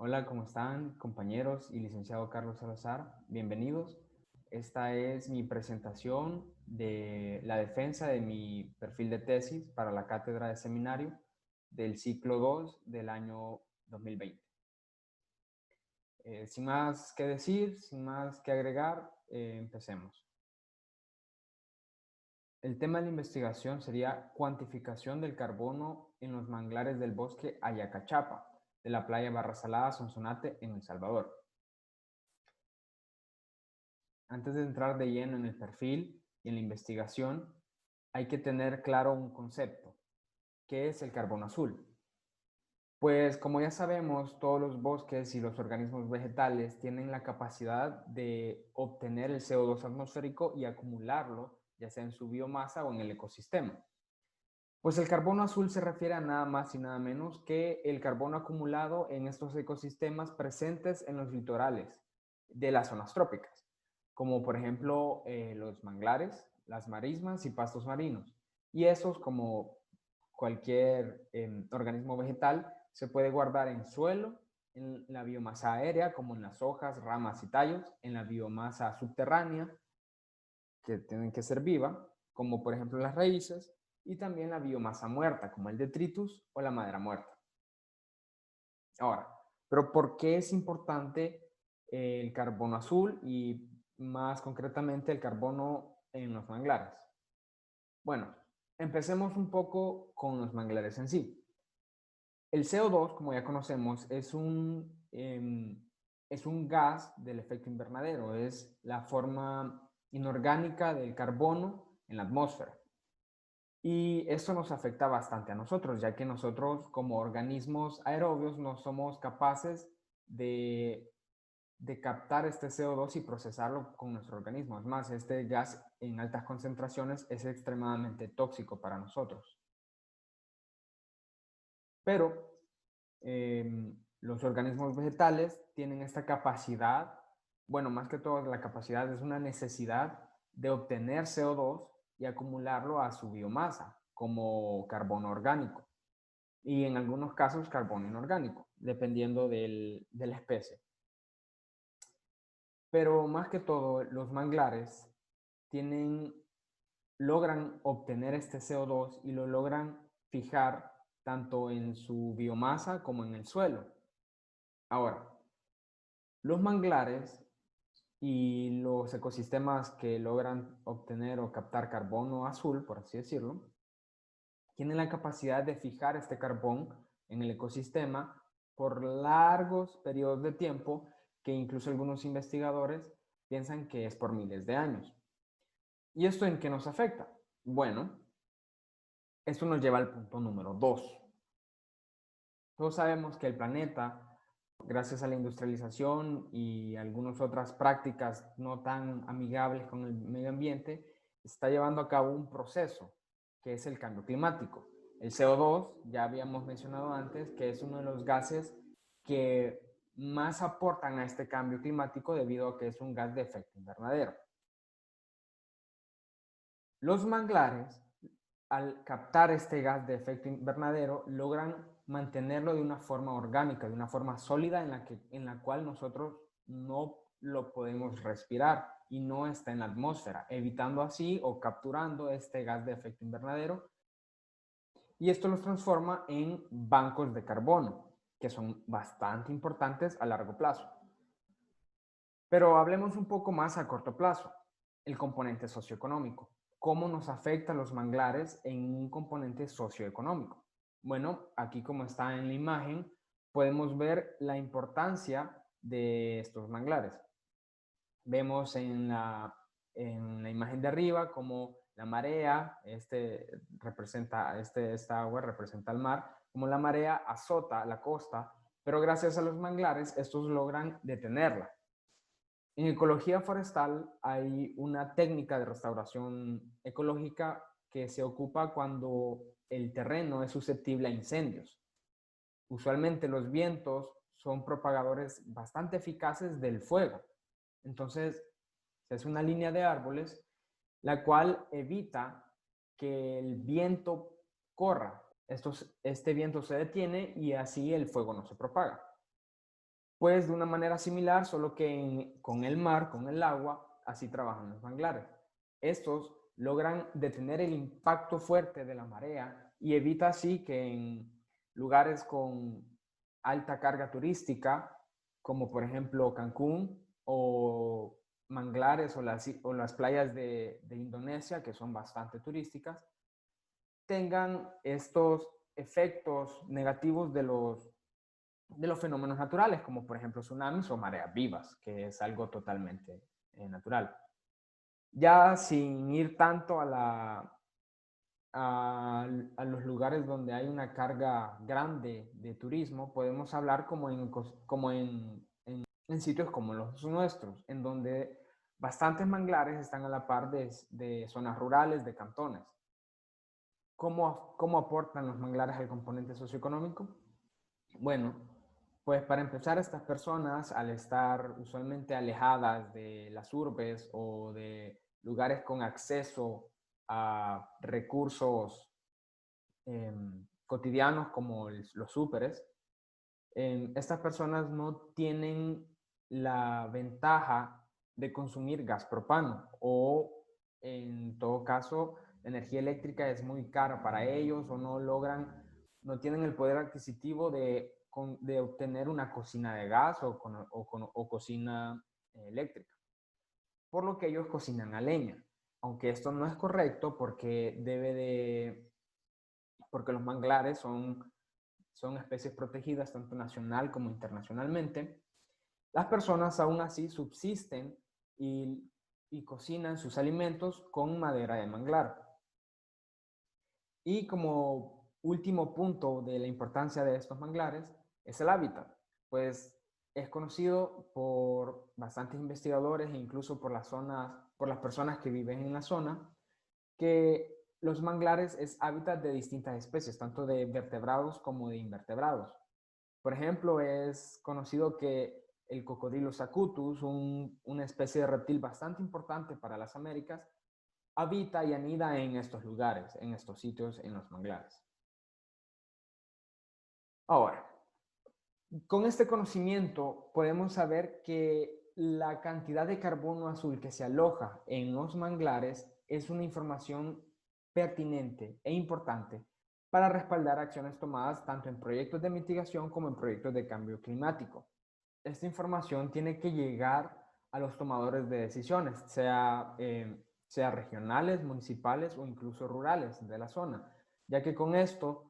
Hola, ¿cómo están, compañeros y licenciado Carlos Salazar? Bienvenidos. Esta es mi presentación de la defensa de mi perfil de tesis para la cátedra de seminario del ciclo 2 del año 2020. Sin más que decir, sin más que agregar, empecemos. El tema de la investigación sería cuantificación del carbono en los manglares del bosque Ayacachapa, de la playa Barra Salada, Sonsonate, en El Salvador. Antes de entrar de lleno en el perfil y en la investigación, hay que tener claro un concepto. ¿Qué es el carbono azul? Pues como ya sabemos, todos los bosques y los organismos vegetales tienen la capacidad de obtener el CO2 atmosférico y acumularlo, ya sea en su biomasa o en el ecosistema. Pues el carbono azul se refiere a nada más y nada menos que el carbono acumulado en estos ecosistemas presentes en los litorales de las zonas trópicas, como por ejemplo los manglares, las marismas y pastos marinos. Y esos, como cualquier organismo vegetal, se puede guardar en suelo, en la biomasa aérea, como en las hojas, ramas y tallos, en la biomasa subterránea, que tienen que ser viva, como por ejemplo las raíces, y también la biomasa muerta, como el detritus o la madera muerta. Ahora, pero ¿por qué es importante el carbono azul y más concretamente el carbono en los manglares? Bueno, empecemos un poco con los manglares en sí. El CO2, como ya conocemos, es un gas del efecto invernadero, es la forma inorgánica del carbono en la atmósfera. Y esto nos afecta bastante a nosotros, ya que nosotros como organismos aerobios no somos capaces de, de captar este CO2 y procesarlo con nuestro organismo. Es más, este gas en altas concentraciones es extremadamente tóxico para nosotros. Pero los organismos vegetales tienen esta capacidad, bueno, más que todo la capacidad es una necesidad de obtener CO2 y acumularlo a su biomasa como carbono orgánico y en algunos casos carbono inorgánico, dependiendo de la especie. Pero más que todo, los manglares tienen, logran obtener este CO2 y lo logran fijar tanto en su biomasa como en el suelo. Ahora, los manglares y los ecosistemas que logran obtener o captar carbono azul, por así decirlo, tienen la capacidad de fijar este carbón en el ecosistema por largos periodos de tiempo que incluso algunos investigadores piensan que es por miles de años. ¿Y esto en qué nos afecta? Bueno, esto nos lleva al punto número 2. Todos sabemos que el planeta, gracias a la industrialización y algunas otras prácticas no tan amigables con el medio ambiente, está llevando a cabo un proceso que es el cambio climático. El CO2, ya habíamos mencionado antes, que es uno de los gases que más aportan a este cambio climático debido a que es un gas de efecto invernadero. Los manglares, al captar este gas de efecto invernadero, logran mantenerlo de una forma orgánica, de una forma sólida en la cual nosotros no lo podemos respirar y no está en la atmósfera, evitando así o capturando este gas de efecto invernadero. Y esto los transforma en bancos de carbono, que son bastante importantes a largo plazo. Pero hablemos un poco más a corto plazo, el componente socioeconómico. ¿Cómo nos afectan los manglares en un componente socioeconómico? Bueno, aquí como está en la imagen, podemos ver la importancia de estos manglares. Vemos en la imagen de arriba como la marea, esta agua representa el mar, como la marea azota la costa, pero gracias a los manglares estos logran detenerla. En ecología forestal hay una técnica de restauración ecológica que se ocupa cuando el terreno es susceptible a incendios. Usualmente los vientos son propagadores bastante eficaces del fuego. Entonces, se hace una línea de árboles, la cual evita que el viento corra. Este viento se detiene y así el fuego no se propaga. Pues de una manera similar, solo que con el mar, con el agua, así trabajan los manglares. Estos logran detener el impacto fuerte de la marea y evita así que en lugares con alta carga turística, como por ejemplo Cancún o manglares o las playas de Indonesia, que son bastante turísticas, tengan estos efectos negativos de los fenómenos naturales, como por ejemplo tsunamis o mareas vivas, que es algo totalmente natural. Ya sin ir tanto a los lugares donde hay una carga grande de turismo, podemos hablar en sitios como los nuestros, en donde bastantes manglares están a la par de zonas rurales, de cantones. ¿Cómo aportan los manglares al componente socioeconómico? Bueno, pues para empezar, estas personas, al estar usualmente alejadas de las urbes o de lugares con acceso a recursos cotidianos como los súperes, estas personas no tienen la ventaja de consumir gas propano o en todo caso la energía eléctrica es muy cara para ellos o no tienen el poder adquisitivo de obtener una cocina de gas o cocina eléctrica, por lo que ellos cocinan a leña, aunque esto no es correcto porque los manglares son especies protegidas tanto nacional como internacionalmente. Las personas aún así subsisten y cocinan sus alimentos con madera de manglar. Y como último punto de la importancia de estos manglares es el hábitat, pues es conocido por bastantes investigadores e incluso por por las personas que viven en la zona, que los manglares es hábitat de distintas especies, tanto de vertebrados como de invertebrados. Por ejemplo, es conocido que el cocodrilo zacutus, una especie de reptil bastante importante para las Américas, habita y anida en estos lugares, en estos sitios, en los manglares. Ahora, con este conocimiento podemos saber que la cantidad de carbono azul que se aloja en los manglares es una información pertinente e importante para respaldar acciones tomadas tanto en proyectos de mitigación como en proyectos de cambio climático. Esta información tiene que llegar a los tomadores de decisiones, sea regionales, municipales o incluso rurales de la zona, ya que con esto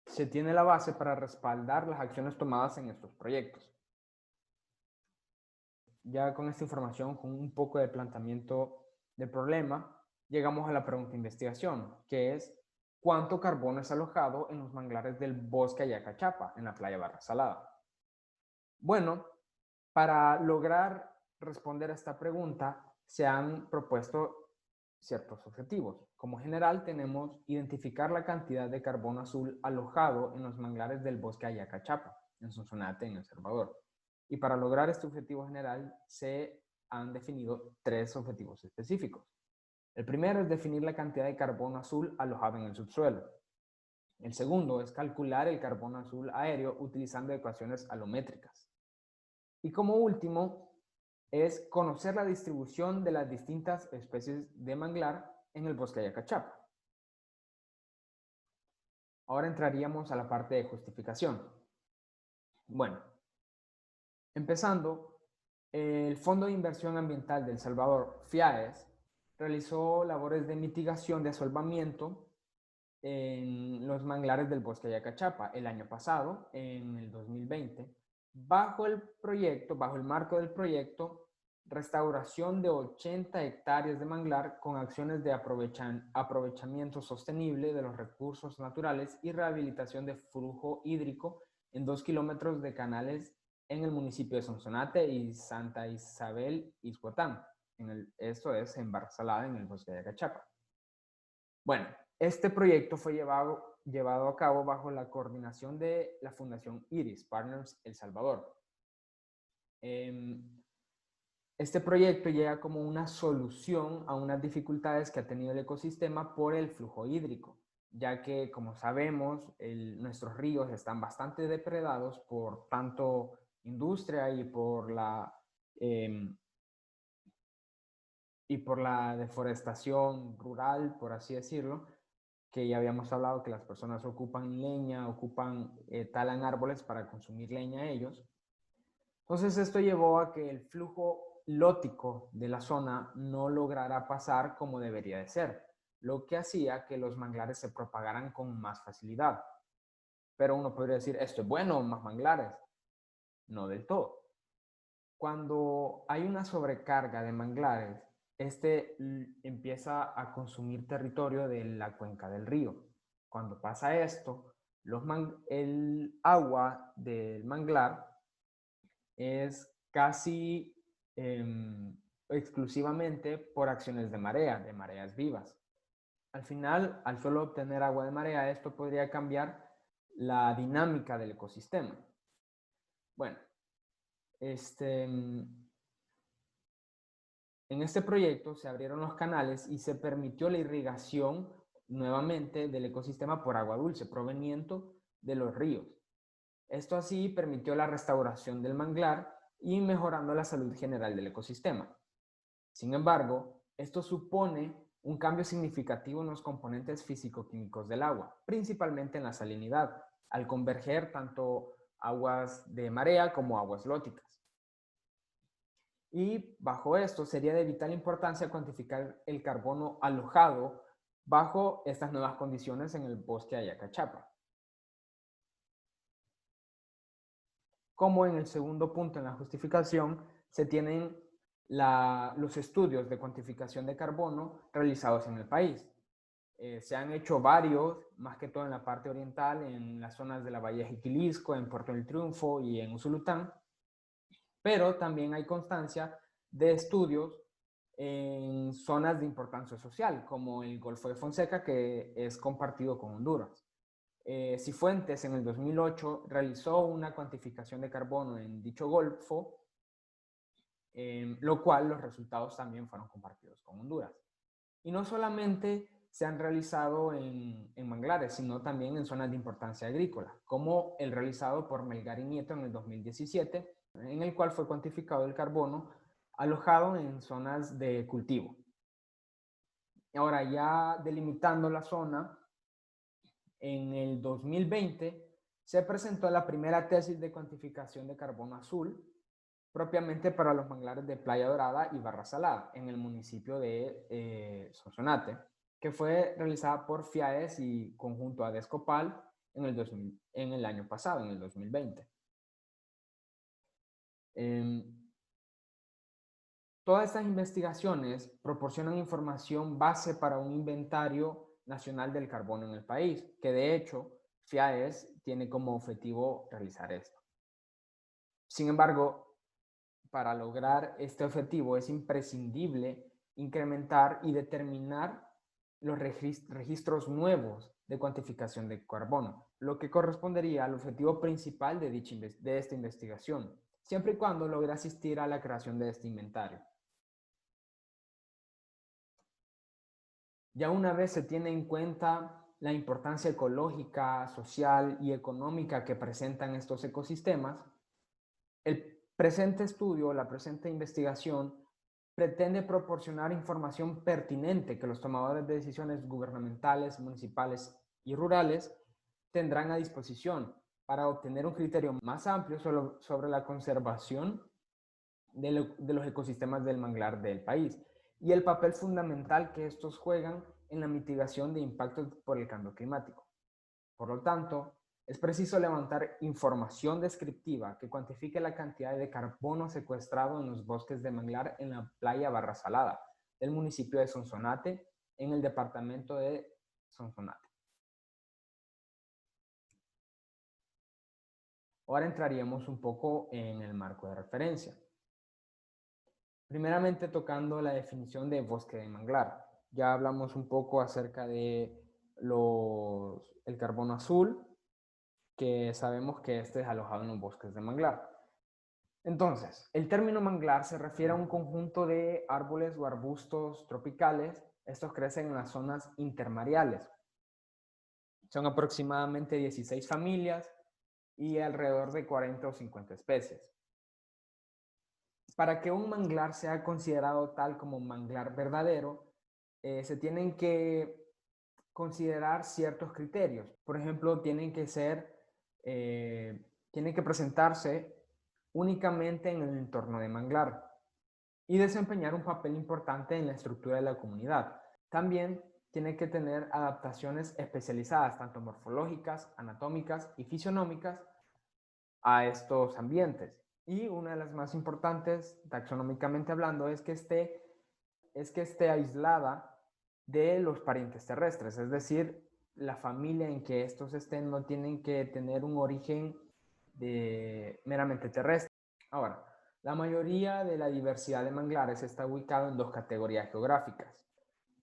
se tiene la base para respaldar las acciones tomadas en estos proyectos. Ya con esta información, con un poco de planteamiento del problema, llegamos a la pregunta de investigación, que es ¿cuánto carbono es alojado en los manglares del bosque Ayacachapa, en la playa Barra Salada? Bueno, para lograr responder a esta pregunta, se han propuesto ciertos objetivos. Como general, tenemos identificar la cantidad de carbono azul alojado en los manglares del bosque Ayacachapa, en Sonsonate, en El Salvador. Y para lograr este objetivo general, se han definido 3 objetivos específicos. El primero es definir la cantidad de carbono azul alojado en el subsuelo. El segundo es calcular el carbono azul aéreo utilizando ecuaciones alométricas. Y como último, es conocer la distribución de las distintas especies de manglar en el bosque Ayacachapa. Ahora entraríamos a la parte de justificación. Bueno, empezando, el Fondo de Inversión Ambiental de El Salvador, FIAES, realizó labores de mitigación de asolvamiento en los manglares del bosque Ayacachapa el año pasado, en el 2020, bajo el marco del proyecto Restauración de 80 hectáreas de manglar con acciones de aprovechamiento sostenible de los recursos naturales y rehabilitación de flujo hídrico en 2 kilómetros de canales en el municipio de Sonsonate y Santa Isabel Izhuatán. Esto es en Barra Salada, en el bosque de Ayacachapa. Bueno, este proyecto fue llevado a cabo bajo la coordinación de la Fundación IRIS Partners El Salvador. Este proyecto llega como una solución a unas dificultades que ha tenido el ecosistema por el flujo hídrico, ya que, como sabemos, nuestros ríos están bastante depredados por tanto industria y por la deforestación rural, por así decirlo, que ya habíamos hablado que las personas ocupan leña, talan árboles para consumir leña ellos. Entonces esto llevó a que el flujo lótico de la zona no lograra pasar como debería de ser, lo que hacía que los manglares se propagaran con más facilidad. Pero uno podría decir, ¿esto es bueno, más manglares? No del todo. Cuando hay una sobrecarga de manglares, empieza a consumir territorio de la cuenca del río. Cuando pasa esto, el agua del manglar es casi exclusivamente por acciones de mareas vivas. Al final, al solo obtener agua de marea, esto podría cambiar la dinámica del ecosistema. Bueno, en este proyecto se abrieron los canales y se permitió la irrigación nuevamente del ecosistema por agua dulce proveniente de los ríos. Esto así permitió la restauración del manglar y mejorando la salud general del ecosistema. Sin embargo, esto supone un cambio significativo en los componentes físico-químicos del agua, principalmente en la salinidad, al converger tanto aguas de marea como aguas lóticas. Y bajo esto sería de vital importancia cuantificar el carbono alojado bajo estas nuevas condiciones en el bosque Ayacachapa. Como en el segundo punto en la justificación, se tienen los estudios de cuantificación de carbono realizados en el país. Se han hecho varios, más que todo en la parte oriental, en las zonas de la Bahía de Jiquilisco, en Puerto del Triunfo y en Usulután, pero también hay constancia de estudios en zonas de importancia social, como el Golfo de Fonseca, que es compartido con Honduras. Cifuentes en el 2008 realizó una cuantificación de carbono en dicho golfo, lo cual los resultados también fueron compartidos con Honduras. Y no solamente se han realizado en manglares, sino también en zonas de importancia agrícola, como el realizado por Melgar y Nieto en el 2017, en el cual fue cuantificado el carbono alojado en zonas de cultivo. Ahora, ya delimitando la zona, en el 2020 se presentó la primera tesis de cuantificación de carbono azul, propiamente para los manglares de Playa Dorada y Barra Salada, en el municipio de Sonsonate, que fue realizada por FIAES y conjunto ADESCOPAL en el año pasado, en el 2020. Todas estas investigaciones proporcionan información base para un inventario nacional del carbono en el país, que de hecho FIAES tiene como objetivo realizar esto. Sin embargo, para lograr este objetivo es imprescindible incrementar y determinar los registros nuevos de cuantificación de carbono, lo que correspondería al objetivo principal de esta investigación, siempre y cuando logre asistir a la creación de este inventario. Ya una vez se tiene en cuenta la importancia ecológica, social y económica que presentan estos ecosistemas, el presente estudio, la presente investigación, pretende proporcionar información pertinente que los tomadores de decisiones gubernamentales, municipales y rurales tendrán a disposición para obtener un criterio más amplio sobre la conservación de los ecosistemas del manglar del país y el papel fundamental que estos juegan en la mitigación de impactos por el cambio climático. Por lo tanto, es preciso levantar información descriptiva que cuantifique la cantidad de carbono secuestrado en los bosques de manglar en la playa Barra Salada del municipio de Sonsonate, en el departamento de Sonsonate. Ahora entraríamos un poco en el marco de referencia. Primeramente tocando la definición de bosque de manglar. Ya hablamos un poco acerca de el carbono azul, que sabemos que este es alojado en los bosques de manglar. Entonces, el término manglar se refiere a un conjunto de árboles o arbustos tropicales. Estos crecen en las zonas intermareales. Son aproximadamente 16 familias y alrededor de 40 o 50 especies. Para que un manglar sea considerado tal como manglar verdadero, se tienen que considerar ciertos criterios. Por ejemplo, tienen que presentarse únicamente en el entorno de manglar y desempeñar un papel importante en la estructura de la comunidad. También tiene que tener adaptaciones especializadas, tanto morfológicas, anatómicas y fisionómicas, a estos ambientes. Y una de las más importantes, taxonómicamente hablando, es que esté aislada de los parientes terrestres, es decir, la familia en que estos estén no tienen que tener un origen meramente terrestre. Ahora, la mayoría de la diversidad de manglares está ubicado en dos categorías geográficas.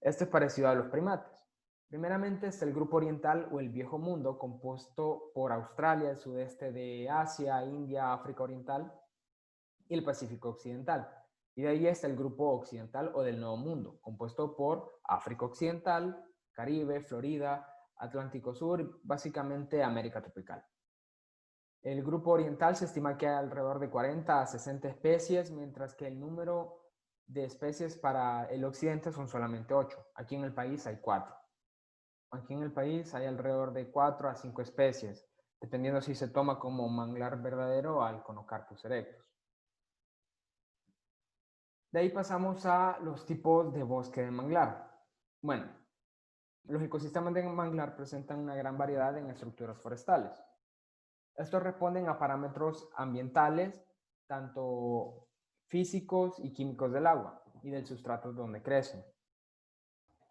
Esto es parecido a los primates. Primeramente está el grupo oriental o el viejo mundo, compuesto por Australia, el sudeste de Asia, India, África Oriental y el Pacífico Occidental. Y de ahí está el grupo occidental o del Nuevo Mundo, compuesto por África Occidental, Caribe, Florida, Atlántico Sur y básicamente América tropical. El grupo oriental se estima que hay alrededor de 40 a 60 especies, mientras que el número de especies para el occidente son solamente 8. Aquí en el país hay 4. Aquí en el país hay alrededor de 4 a 5 especies, dependiendo si se toma como manglar verdadero o Alconocarpus erectus. De ahí pasamos a los tipos de bosque de manglar. Bueno, los ecosistemas de manglar presentan una gran variedad en estructuras forestales. Estos responden a parámetros ambientales, tanto físicos y químicos del agua y del sustrato donde crecen.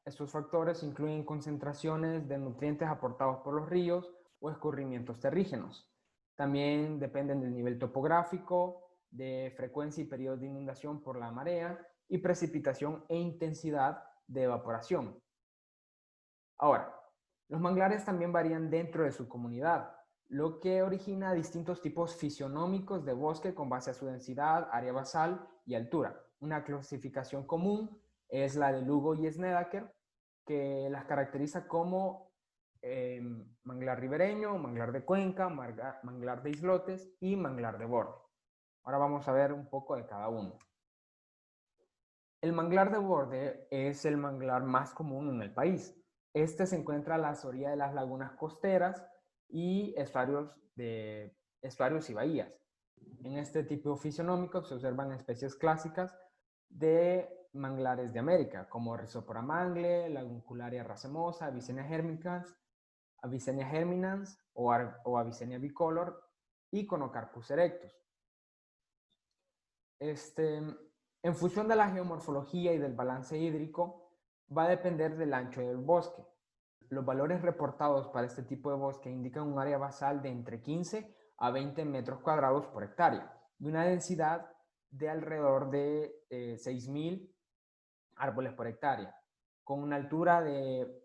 Estos factores incluyen concentraciones de nutrientes aportados por los ríos o escurrimientos terrígenos. También dependen del nivel topográfico, de frecuencia y periodos de inundación por la marea y precipitación e intensidad de evaporación. Ahora, los manglares también varían dentro de su comunidad, lo que origina distintos tipos fisionómicos de bosque con base a su densidad, área basal y altura. Una clasificación común es la de Lugo y Snedeker, que las caracteriza como manglar ribereño, manglar de cuenca, manglar de islotes y manglar de borde. Ahora vamos a ver un poco de cada uno. El manglar de borde es el manglar más común en el país. Este se encuentra a las orillas de las lagunas costeras y estuarios y bahías. En este tipo fisionómico se observan especies clásicas de manglares de América, como Rhizopora mangle, Laguncularia racemosa, Avicennia germinans o Avicennia bicolor y Conocarpus erectus. En función de la geomorfología y del balance hídrico, va a depender del ancho del bosque. Los valores reportados para este tipo de bosque indican un área basal de entre 15 a 20 metros cuadrados por hectárea y una densidad de alrededor de 6.000 árboles por hectárea, con una altura de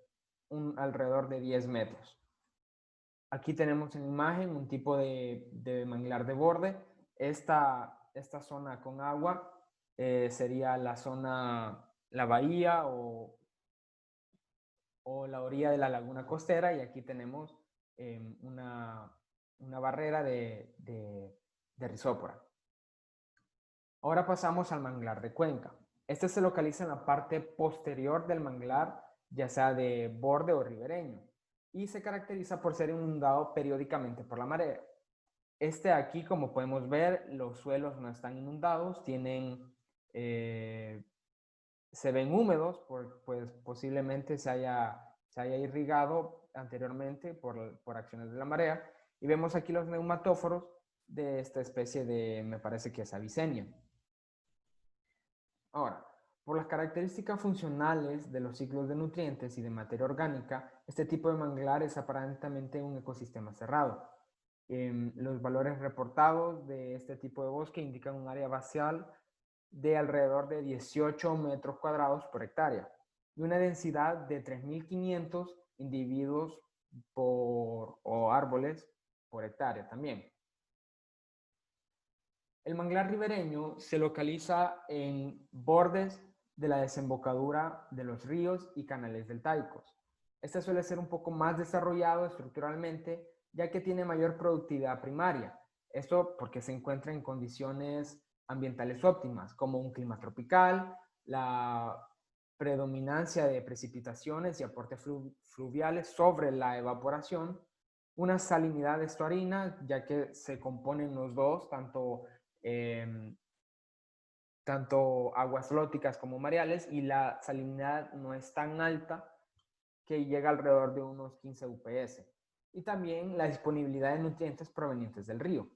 alrededor de 10 metros. Aquí tenemos en imagen un tipo de manglar de borde. Esta zona con agua sería la bahía o la orilla de la laguna costera, y aquí tenemos una barrera de Rhizopora. Ahora pasamos al manglar de cuenca. Este se localiza en la parte posterior del manglar, ya sea de borde o ribereño, y se caracteriza por ser inundado periódicamente por la marea. Aquí, como podemos ver, los suelos no están inundados, se ven húmedos, pues posiblemente se haya irrigado anteriormente por acciones de la marea, y vemos aquí los neumatóforos de esta especie me parece que es Avicennia. Ahora, por las características funcionales de los ciclos de nutrientes y de materia orgánica, este tipo de manglar es aparentemente un ecosistema cerrado. Los valores reportados de este tipo de bosque indican un área basal de alrededor de 18 metros cuadrados por hectárea y una densidad de 3.500 individuos o árboles por hectárea también. El manglar ribereño se localiza en bordes de la desembocadura de los ríos y canales deltaicos. Este suele ser un poco más desarrollado estructuralmente, ya que tiene mayor productividad primaria. Esto porque se encuentra en condiciones ambientales óptimas, como un clima tropical, la predominancia de precipitaciones y aportes fluviales sobre la evaporación, una salinidad estuarina, ya que se componen los dos, tanto aguas lóticas como mareales, y la salinidad no es tan alta, que llega alrededor de unos 15 UPS. Y también la disponibilidad de nutrientes provenientes del río,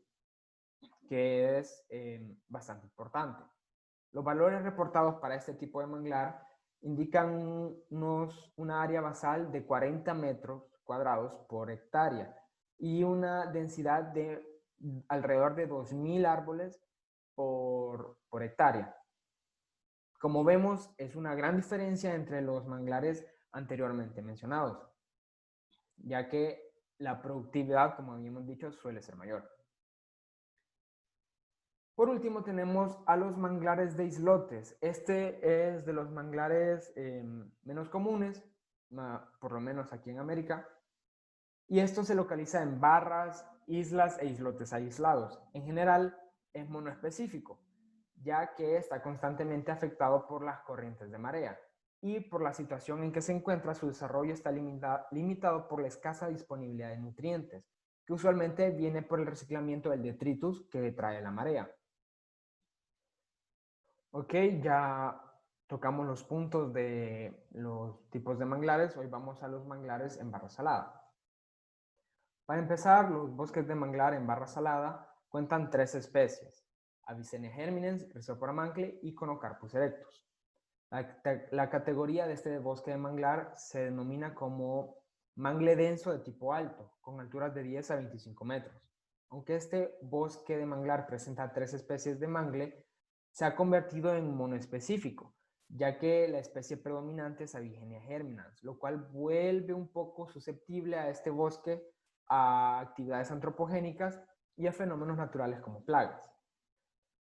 que es bastante importante. Los valores reportados para este tipo de manglar indican una área basal de 40 metros cuadrados por hectárea y una densidad de alrededor de 2.000 árboles por hectárea. Como vemos, es una gran diferencia entre los manglares anteriormente mencionados, ya que la productividad, como habíamos dicho, suele ser mayor. Por último, tenemos a los manglares de islotes. Este es de los manglares menos comunes, por lo menos aquí en América, y esto se localiza en barras, islas e islotes aislados. En general, es monoespecífico, ya que está constantemente afectado por las corrientes de marea y por la situación en que se encuentra, su desarrollo está limitado por la escasa disponibilidad de nutrientes, que usualmente viene por el reciclamiento del detritus que trae la marea. Ok, ya tocamos los puntos de los tipos de manglares. Hoy vamos a los manglares en barra salada. Para empezar, los bosques de manglar en barra salada cuentan 3 especies: Avicennia germinens, Rhizopora mangle y Conocarpus erectus. La categoría de este bosque de manglar se denomina como mangle denso de tipo alto, con alturas de 10 a 25 metros. Aunque este bosque de manglar presenta 3 especies de mangle, se ha convertido en monoespecífico, ya que la especie predominante es Avicennia germinans, lo cual vuelve un poco susceptible a este bosque a actividades antropogénicas y a fenómenos naturales como plagas.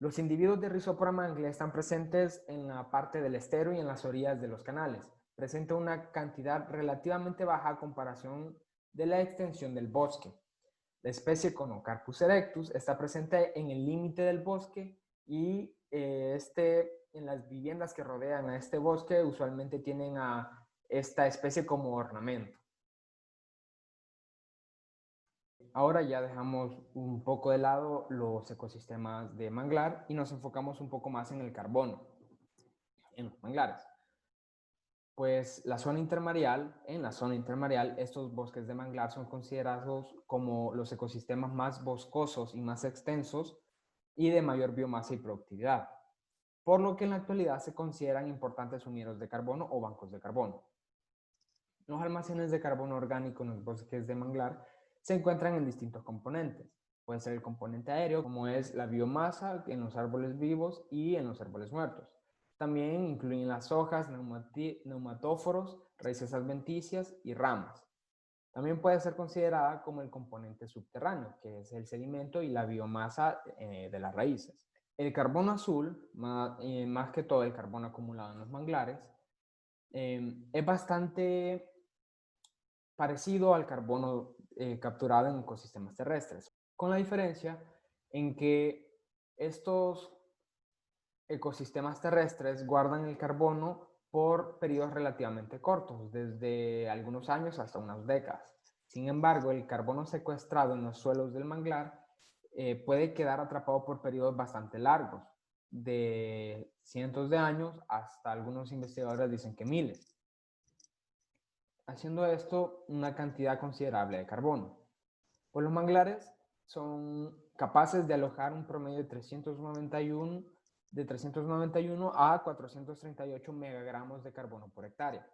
Los individuos de Rhizopora mangle están presentes en la parte del estero y en las orillas de los canales. Presenta una cantidad relativamente baja a comparación de la extensión del bosque. La especie Conocarpus erectus está presente en el límite del bosque y en las viviendas que rodean a este bosque usualmente tienen a esta especie como ornamento. Ahora ya dejamos un poco de lado los ecosistemas de manglar y nos enfocamos un poco más en el carbono, en los manglares. Pues en la zona intermareal, estos bosques de manglar son considerados como los ecosistemas más boscosos y más extensos y de mayor biomasa y productividad, por lo que en la actualidad se consideran importantes sumideros de carbono o bancos de carbono. Los almacenes de carbono orgánico en los bosques de manglar se encuentran en distintos componentes. Puede ser el componente aéreo, como es la biomasa en los árboles vivos y en los árboles muertos. También incluyen las hojas, neumatóforos, raíces adventicias y ramas. También puede ser considerada como el componente subterráneo, que es el sedimento y la biomasa de las raíces. El carbono azul, más que todo el carbono acumulado en los manglares, es bastante parecido al carbono capturado en ecosistemas terrestres, con la diferencia en que estos ecosistemas terrestres guardan el carbono por periodos relativamente cortos, desde algunos años hasta unas décadas. Sin embargo, el carbono secuestrado en los suelos del manglar puede quedar atrapado por periodos bastante largos, de cientos de años hasta algunos investigadores dicen que miles, haciendo esto una cantidad considerable de carbono. Pues los manglares son capaces de alojar un promedio de 391 a 438 megagramos de carbono por hectárea.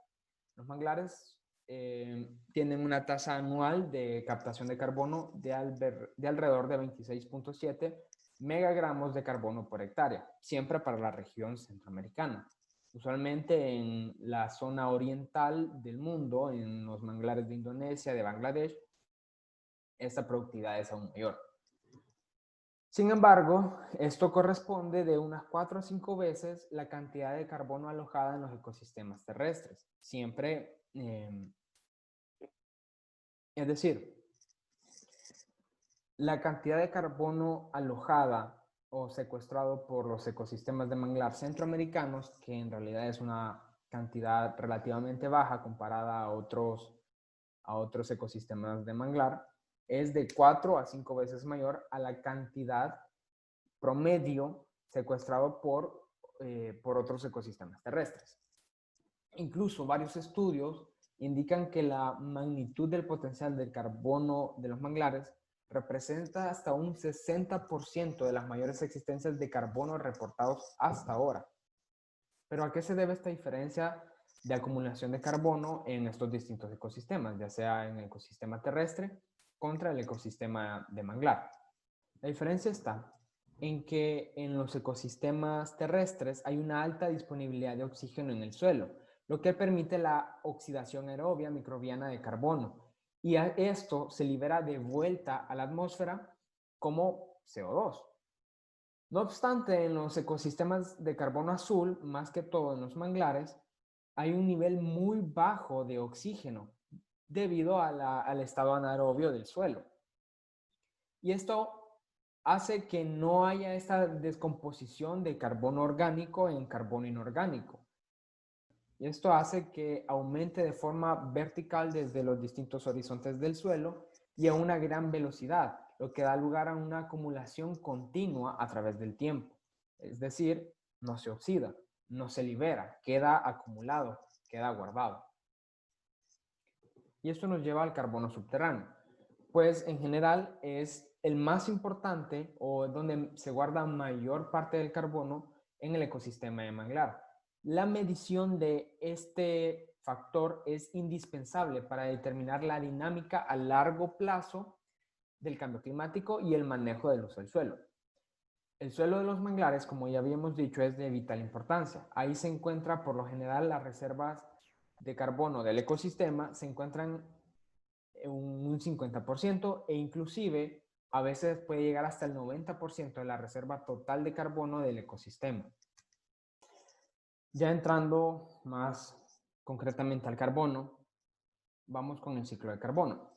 Los manglares tienen una tasa anual de captación de carbono de alrededor de 26.7 megagramos de carbono por hectárea, siempre para la región centroamericana. Usualmente en la zona oriental del mundo, en los manglares de Indonesia, de Bangladesh, esta productividad es aún mayor. Sin embargo, esto corresponde de unas 4 a 5 veces la cantidad de carbono alojada en los ecosistemas terrestres. Siempre, es decir, la cantidad de carbono alojada o secuestrado por los ecosistemas de manglar centroamericanos, que en realidad es una cantidad relativamente baja comparada a otros ecosistemas de manglar, es de 4 a 5 veces mayor a la cantidad promedio secuestrado por otros ecosistemas terrestres. Incluso varios estudios indican que la magnitud del potencial del carbono de los manglares representa hasta un 60% de las mayores existencias de carbono reportados hasta ahora. Pero ¿a qué se debe esta diferencia de acumulación de carbono en estos distintos ecosistemas, ya sea en el ecosistema terrestre contra el ecosistema de manglar? La diferencia está en que en los ecosistemas terrestres hay una alta disponibilidad de oxígeno en el suelo, lo que permite la oxidación aerobia microbiana de carbono, y esto se libera de vuelta a la atmósfera como CO2. No obstante, en los ecosistemas de carbono azul, más que todo en los manglares, hay un nivel muy bajo de oxígeno debido al estado anaerobio del suelo. Y esto hace que no haya esta descomposición de carbono orgánico en carbono inorgánico. Y esto hace que aumente de forma vertical desde los distintos horizontes del suelo y a una gran velocidad, lo que da lugar a una acumulación continua a través del tiempo. Es decir, no se oxida, no se libera, queda acumulado, queda guardado. Y esto nos lleva al carbono subterráneo, pues en general es el más importante o donde se guarda mayor parte del carbono en el ecosistema de manglar. La medición de este factor es indispensable para determinar la dinámica a largo plazo del cambio climático y el manejo del uso del suelo. El suelo de los manglares, como ya habíamos dicho, es de vital importancia. Ahí se encuentra por lo general las reservas de carbono del ecosistema, se encuentran un 50% e inclusive a veces puede llegar hasta el 90% de la reserva total de carbono del ecosistema. Ya entrando más concretamente al carbono, vamos con el ciclo de carbono.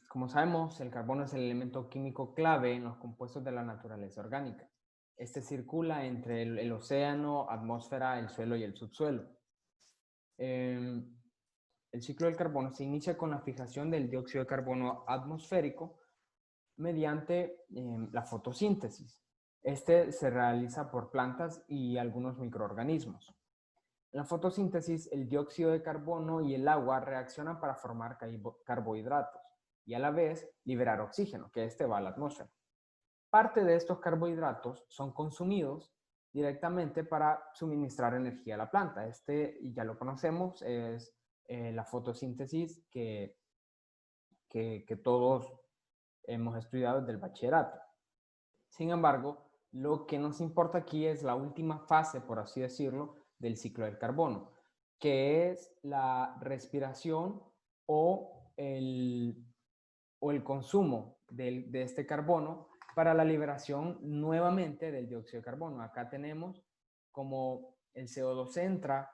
Como sabemos, el carbono es el elemento químico clave en los compuestos de la naturaleza orgánica. Este circula entre el océano, atmósfera, el suelo y el subsuelo. El ciclo del carbono se inicia con la fijación del dióxido de carbono atmosférico mediante la fotosíntesis. Este se realiza por plantas y algunos microorganismos. En la fotosíntesis, el dióxido de carbono y el agua reaccionan para formar carbohidratos y a la vez liberar oxígeno, que este va a la atmósfera. Parte de estos carbohidratos son consumidos directamente para suministrar energía a la planta. Este, ya lo conocemos, es la fotosíntesis que todos hemos estudiado desde el bachillerato. Sin embargo, lo que nos importa aquí es la última fase, por así decirlo, del ciclo del carbono, que es la respiración o el consumo de este carbono para la liberación nuevamente del dióxido de carbono. Acá tenemos como el CO2 entra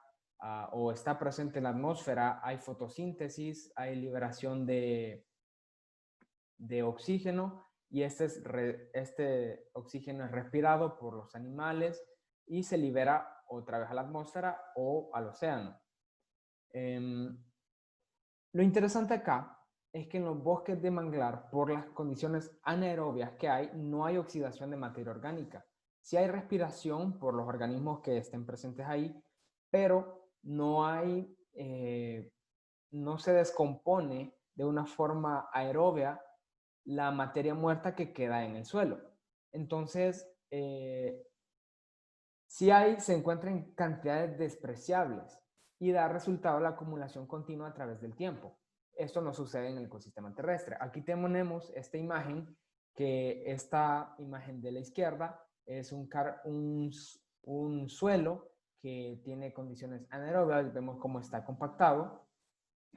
o está presente en la atmósfera, hay fotosíntesis, hay liberación de oxígeno y este oxígeno es respirado por los animales y se libera otra vez a la atmósfera o al océano. Lo interesante acá es que en los bosques de manglar, por las condiciones anaerobias que hay, no hay oxidación de materia orgánica. Sí hay respiración por los organismos que estén presentes ahí, pero no hay, no se descompone de una forma aeróbia la materia muerta que queda en el suelo. Entonces, si hay, se encuentra en cantidades despreciables y da resultado la acumulación continua a través del tiempo. Esto no sucede en el ecosistema terrestre. Aquí tenemos esta imagen, que esta imagen de la izquierda es un suelo que tiene condiciones anaerobias, vemos cómo está compactado.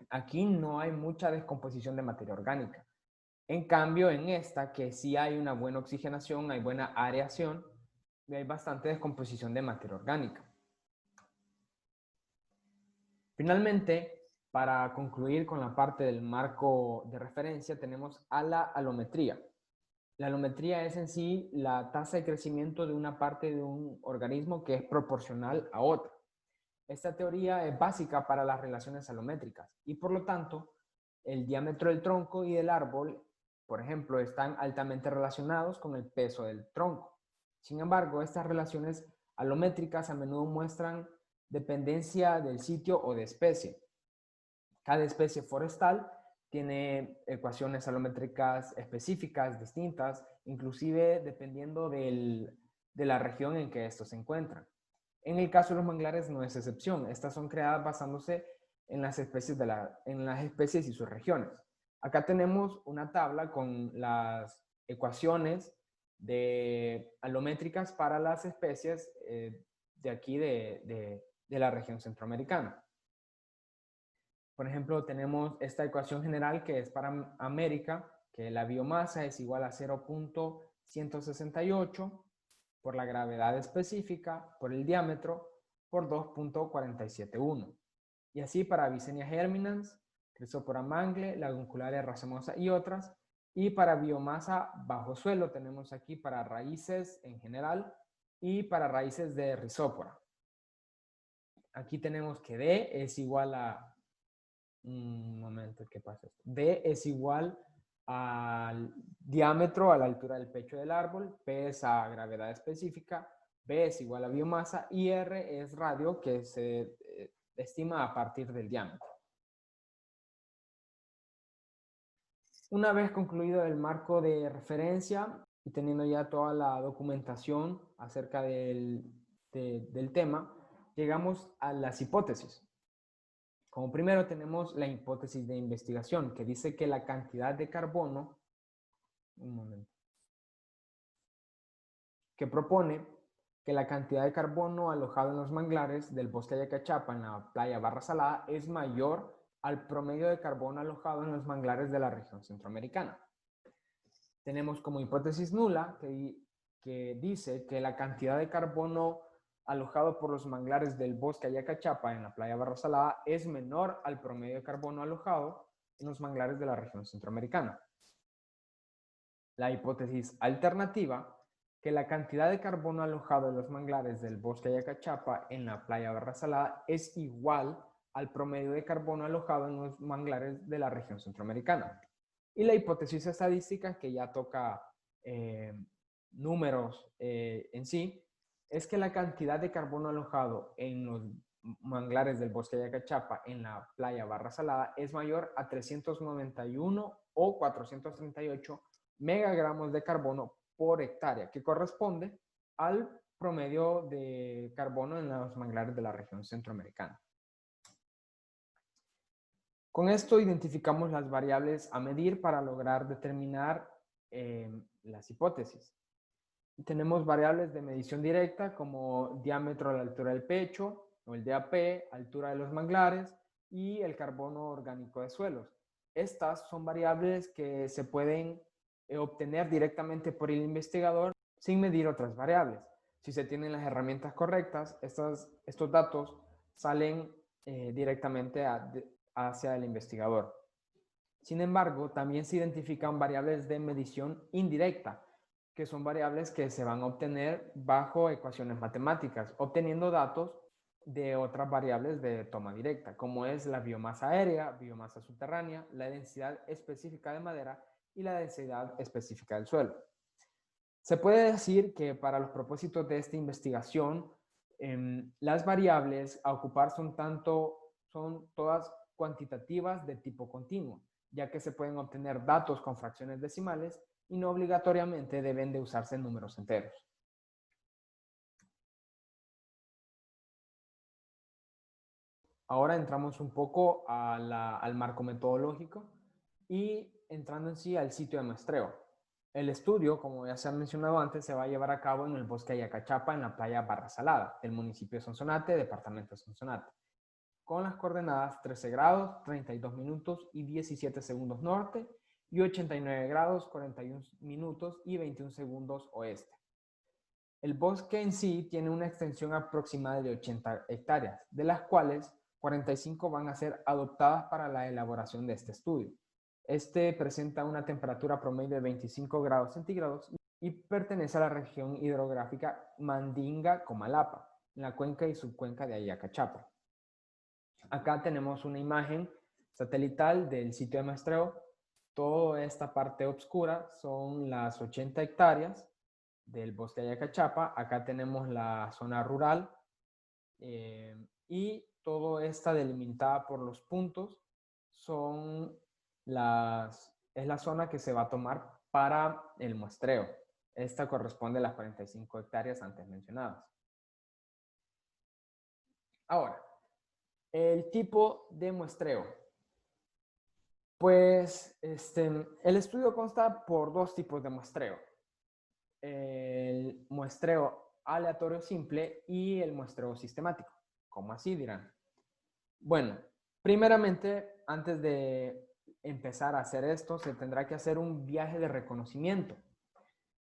Aquí no hay mucha descomposición de materia orgánica. En cambio, en esta, que sí hay una buena oxigenación, hay buena areación, y hay bastante descomposición de materia orgánica. Finalmente, para concluir con la parte del marco de referencia, tenemos a la alometría. La alometría es en sí la tasa de crecimiento de una parte de un organismo que es proporcional a otra. Esta teoría es básica para las relaciones alométricas y por lo tanto el diámetro del tronco y del árbol, por ejemplo, están altamente relacionados con el peso del tronco. Sin embargo, estas relaciones alométricas a menudo muestran dependencia del sitio o de especie. Cada especie forestal tiene ecuaciones alométricas específicas, distintas, inclusive dependiendo de la región en que estos se encuentran. En el caso de los manglares no es excepción. Estas son creadas basándose en las especies, en las especies y sus regiones. Acá tenemos una tabla con las ecuaciones alométricas para las especies de aquí de la región centroamericana. Por ejemplo, tenemos esta ecuación general que es para América, que la biomasa es igual a 0.168 por la gravedad específica, por el diámetro, por 2.471. Y así para Visenia germinans, Chrysopora mangle, Laguncularia racemosa y otras. Y para biomasa bajo suelo tenemos aquí para raíces en general y para raíces de Rhizopora. Aquí tenemos que D es igual a... Un momento, ¿qué pasa? D es igual al diámetro a la altura del pecho del árbol, P es a gravedad específica, B es igual a biomasa y R es radio, que se estima a partir del diámetro. Una vez concluido el marco de referencia y teniendo ya toda la documentación acerca del tema, llegamos a las hipótesis. Como primero tenemos la hipótesis de investigación, que dice que la cantidad de carbono, que propone que la cantidad de carbono alojado en los manglares del bosque Ayacachapa en la playa Barra Salada es mayor al promedio de carbono alojado en los manglares de la región centroamericana. Tenemos como hipótesis nula que dice que la cantidad de carbono alojado por los manglares del bosque Ayacachapa en la playa Barra Salada es menor al promedio de carbono alojado en los manglares de la región centroamericana. La hipótesis alternativa, que la cantidad de carbono alojado en los manglares del bosque Ayacachapa en la playa Barra Salada es igual al promedio de carbono alojado en los manglares de la región centroamericana. Y la hipótesis estadística, que ya toca números en sí, es que la cantidad de carbono alojado en los manglares del bosque Ayacachapa en la playa Barra Salada es mayor a 391 o 438 megagramos de carbono por hectárea, que corresponde al promedio de carbono en los manglares de la región centroamericana. Con esto identificamos las variables a medir para lograr determinar las hipótesis. Tenemos variables de medición directa como diámetro a la altura del pecho o el DAP, altura de los manglares y el carbono orgánico de suelos. Estas son variables que se pueden obtener directamente por el investigador sin medir otras variables. Si se tienen las herramientas correctas, estos datos salen directamente hacia el investigador. Sin embargo, también se identifican variables de medición indirecta, que son variables que se van a obtener bajo ecuaciones matemáticas, obteniendo datos de otras variables de toma directa, como es la biomasa aérea, biomasa subterránea, la densidad específica de madera y la densidad específica del suelo. Se puede decir que para los propósitos de esta investigación, las variables a ocupar son todas cuantitativas de tipo continuo, ya que se pueden obtener datos con fracciones decimales y no obligatoriamente deben de usarse números enteros. Ahora entramos un poco al marco metodológico y entrando en sí al sitio de muestreo. El estudio, como ya se ha mencionado antes, se va a llevar a cabo en el bosque Ayacachapa, en la playa Barra Salada, del municipio de Sonsonate, departamento de Sonsonate, con las coordenadas 13 grados, 32 minutos y 17 segundos norte y 89 grados, 41 minutos y 21 segundos oeste. El bosque en sí tiene una extensión aproximada de 80 hectáreas, de las cuales 45 van a ser adoptadas para la elaboración de este estudio. Este presenta una temperatura promedio de 25 grados centígrados y pertenece a la región hidrográfica Mandinga-Comalapa, en la cuenca y subcuenca de Ayacachapa. Acá tenemos una imagen satelital del sitio de muestreo. Toda esta parte oscura son las 80 hectáreas del bosque de Ayacachapa. Acá tenemos la zona rural y toda esta delimitada por los puntos es la zona que se va a tomar para el muestreo. Esta corresponde a las 45 hectáreas antes mencionadas. Ahora, el tipo de muestreo. Pues el estudio consta por dos tipos de muestreo. El muestreo aleatorio simple y el muestreo sistemático. ¿Cómo así, dirán? Bueno, primeramente, antes de empezar a hacer esto, se tendrá que hacer un viaje de reconocimiento.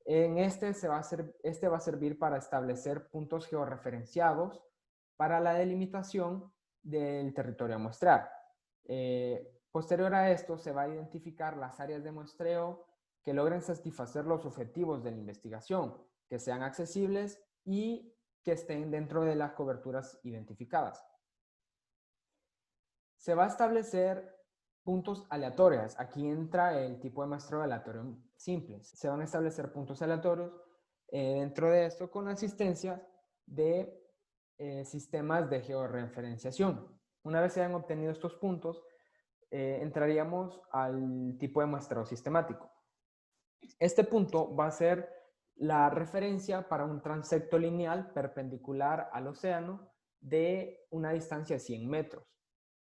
En este va a servir para establecer puntos georreferenciados para la delimitación del territorio a muestrear. Posterior a esto, se va a identificar las áreas de muestreo que logren satisfacer los objetivos de la investigación, que sean accesibles y que estén dentro de las coberturas identificadas. Se va a establecer puntos aleatorios. Aquí entra el tipo de muestreo aleatorio simple. Se van a establecer puntos aleatorios dentro de esto con la asistencia de sistemas de georreferenciación. Una vez se hayan obtenido estos puntos, entraríamos al tipo de muestreo sistemático. Este punto va a ser la referencia para un transecto lineal perpendicular al océano de una distancia de 100 metros.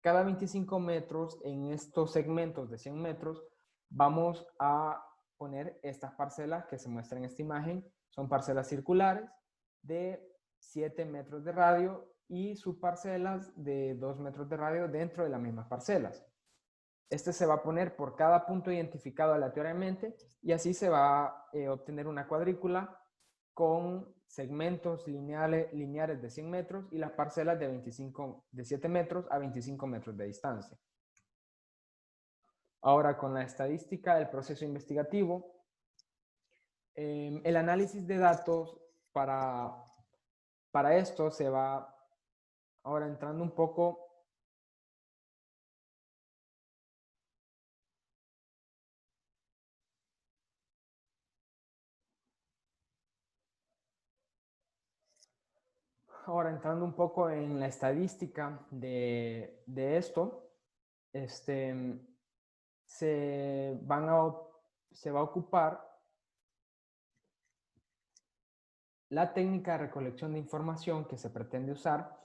Cada 25 metros en estos segmentos de 100 metros vamos a poner estas parcelas que se muestran en esta imagen. Son parcelas circulares de 7 metros de radio y subparcelas de 2 metros de radio dentro de las mismas parcelas. Este se va a poner por cada punto identificado aleatoriamente y así se va a obtener una cuadrícula con segmentos lineares de 100 metros y las parcelas de 7 metros a 25 metros de distancia. Ahora, con la estadística del proceso investigativo, el análisis de datos para esto se va, ahora entrando un poco en la estadística de esto, se va a ocupar la técnica de recolección de información que se pretende usar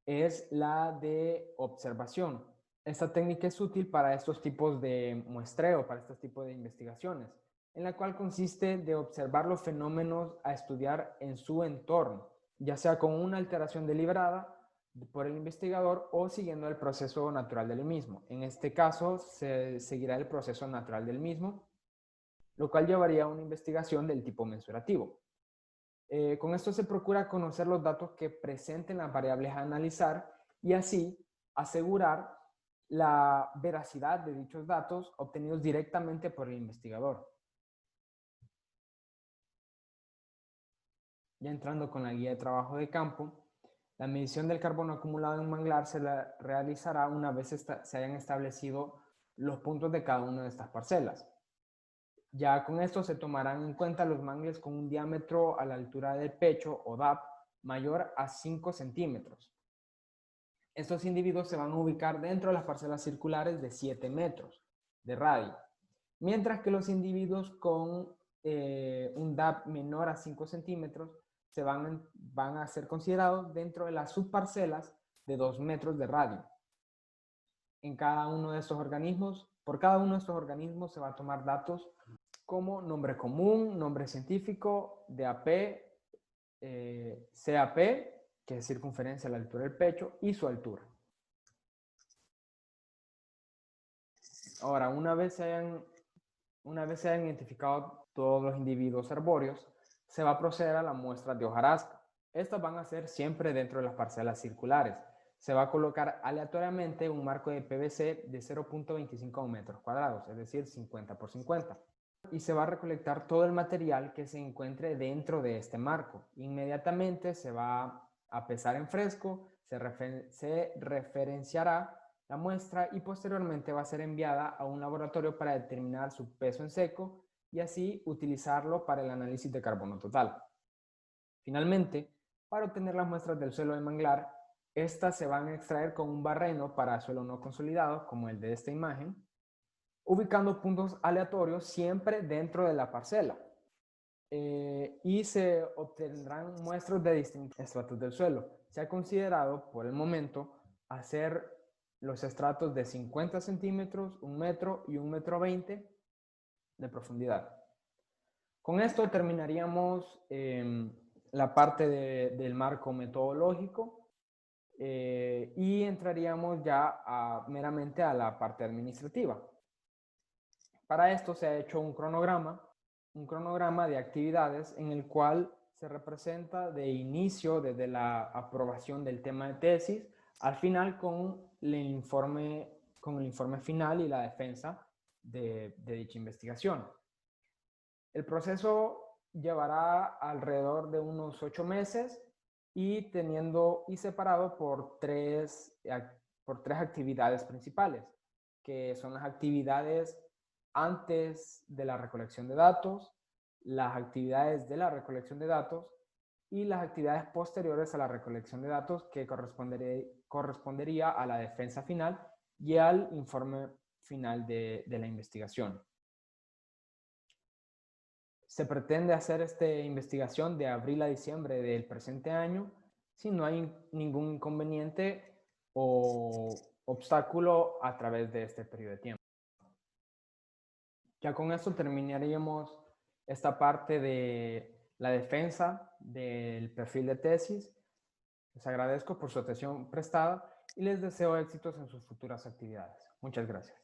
es la de observación. Esta técnica es útil para estos tipos de muestreo, para estos tipos de investigaciones, en la cual consiste de observar los fenómenos a estudiar en su entorno, ya sea con una alteración deliberada por el investigador o siguiendo el proceso natural del mismo. En este caso, se seguirá el proceso natural del mismo, lo cual llevaría a una investigación del tipo mensurativo. Con esto se procura conocer los datos que presenten las variables a analizar y así asegurar la veracidad de dichos datos obtenidos directamente por el investigador. Ya entrando con la guía de trabajo de campo, la medición del carbono acumulado en un manglar se la realizará una vez se hayan establecido los puntos de cada una de estas parcelas. Ya con esto se tomarán en cuenta los mangles con un diámetro a la altura del pecho o DAP mayor a 5 centímetros. Estos individuos se van a ubicar dentro de las parcelas circulares de 7 metros de radio, mientras que los individuos con un DAP menor a 5 centímetros van a ser considerados dentro de las subparcelas de 2 metros de radio. En cada uno de estos organismos, por cada uno de estos organismos se va a tomar datos como nombre común, nombre científico, DAP, CAP, que es circunferencia a la altura del pecho, y su altura. Ahora, una vez se hayan identificado todos los individuos arbóreos, se va a proceder a la muestra de hojarasca. Estas van a ser siempre dentro de las parcelas circulares. se va a colocar aleatoriamente un marco de PVC de 0.25 metros cuadrados, es decir, 50 por 50. Y se va a recolectar todo el material que se encuentre dentro de este marco. Inmediatamente se va a pesar en fresco, se referenciará la muestra y posteriormente va a ser enviada a un laboratorio para determinar su peso en seco y así utilizarlo para el análisis de carbono total. Finalmente, para obtener las muestras del suelo de manglar, estas se van a extraer con un barreno para suelo no consolidado, como el de esta imagen, ubicando puntos aleatorios siempre dentro de la parcela. Y se obtendrán muestras de distintos estratos del suelo. Se ha considerado por el momento hacer los estratos de 50 centímetros, 1 metro y 1,20 metros de profundidad. Con esto terminaríamos la parte del marco metodológico y entraríamos ya meramente a la parte administrativa. Para esto se ha hecho un cronograma de actividades en el cual se representa de inicio desde la aprobación del tema de tesis al final con el informe final y la defensa de dicha investigación. El proceso llevará alrededor de unos 8 meses y separado por tres actividades principales, que son las actividades antes de la recolección de datos, las actividades de la recolección de datos y las actividades posteriores a la recolección de datos que correspondería a la defensa final y al informe final de la investigación. Se pretende hacer esta investigación de abril a diciembre del presente año si no hay ningún inconveniente o obstáculo a través de este periodo de tiempo. Ya con esto terminaríamos esta parte de la defensa del perfil de tesis. Les agradezco por su atención prestada y les deseo éxitos en sus futuras actividades. Muchas gracias.